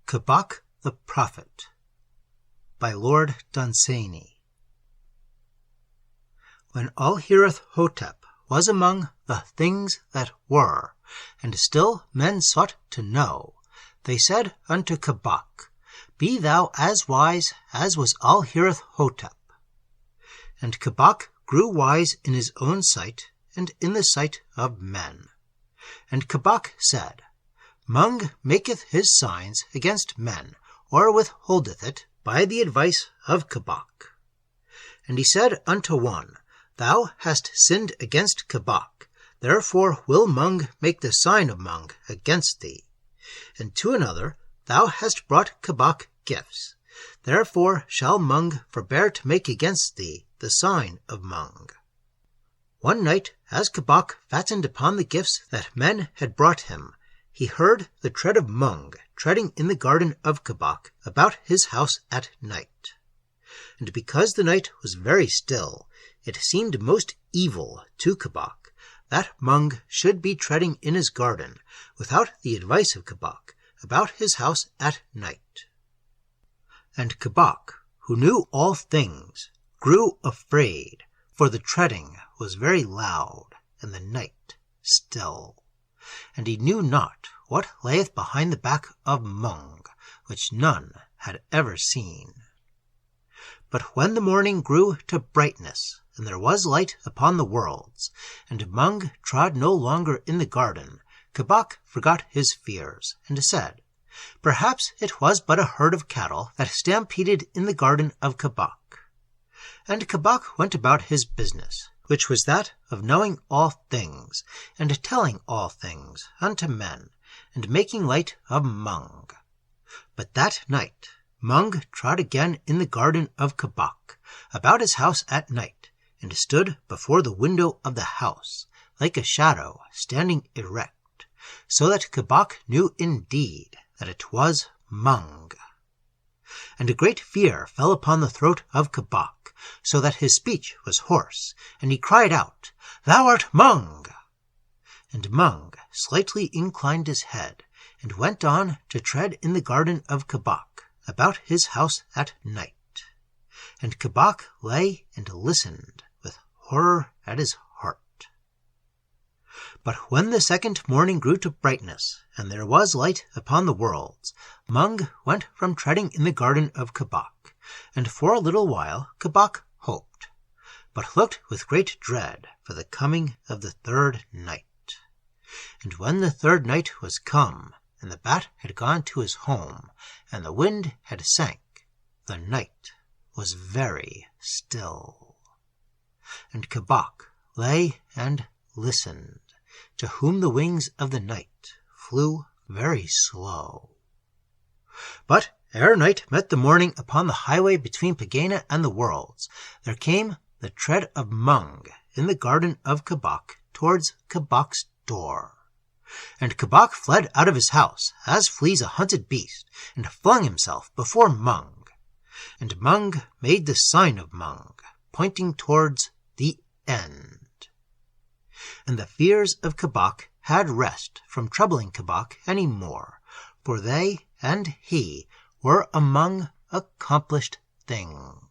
Kabok the Prophet by Lord Dunsany. When Alhireth-Hotep was among the things that were, and still men sought to know, they said unto Kabok, Be thou as wise as was Alhireth-Hotep. And Kabok grew wise in his own sight, and in the sight of men. And Kabok said, Mung maketh his signs against men, or withholdeth it by the advice of Kabok. And he said unto one, Thou hast sinned against Kabok, therefore will Mung make the sign of Mung against thee. And to another, Thou hast brought Kabok gifts, therefore shall Mung forbear to make against thee the sign of Mung. One night, as Kabok fattened upon the gifts that men had brought him, he heard the tread of Mung treading in the garden of Kabok about his house at night. And because the night was very still, it seemed most evil to Kabok that Mung should be treading in his garden without the advice of Kabok about his house at night. And Kabok, who knew all things, grew afraid, for the treading was very loud and the night still. And he knew not what layeth behind the back of Mung, which none had ever seen. But when the morning grew to brightness, and there was light upon the worlds, and Mung trod no longer in the garden, Kabok forgot his fears, and said, Perhaps it was but a herd of cattle that stampeded in the garden of Kabok. And Kabok went about his business, which was that of knowing all things, and telling all things unto men, and making light of Mung. But that night Mung trod again in the garden of Kabok, about his house at night, and stood before the window of the house, like a shadow standing erect, so that Kabok knew indeed that it was Mung. And a great fear fell upon the throat of Kabok, so that his speech was hoarse, and he cried out, Thou art Mung! And Mung slightly inclined his head, and went on to tread in the garden of Kabok, about his house at night. And Kabok lay and listened with horror at his heart. But when the second morning grew to brightness, and there was light upon the worlds, Mung went from treading in the garden of Kabok, and for a little while Kabok hoped, but looked with great dread for the coming of the third night. And when the third night was come, and the bat had gone to his home, and the wind had sank, the night was very still. And Kabok lay and listened, to whom the wings of the night flew very slow. But ere night met the morning upon the highway between Pegāna and the worlds, there came the tread of Mung in the garden of Kabok towards Kabok's door. And Kabok fled out of his house, as flees a hunted beast, and flung himself before Mung. And Mung made the sign of Mung, pointing towards the end. And the fears of Kabok had rest from troubling Kabok any more, for they and he were among accomplished things.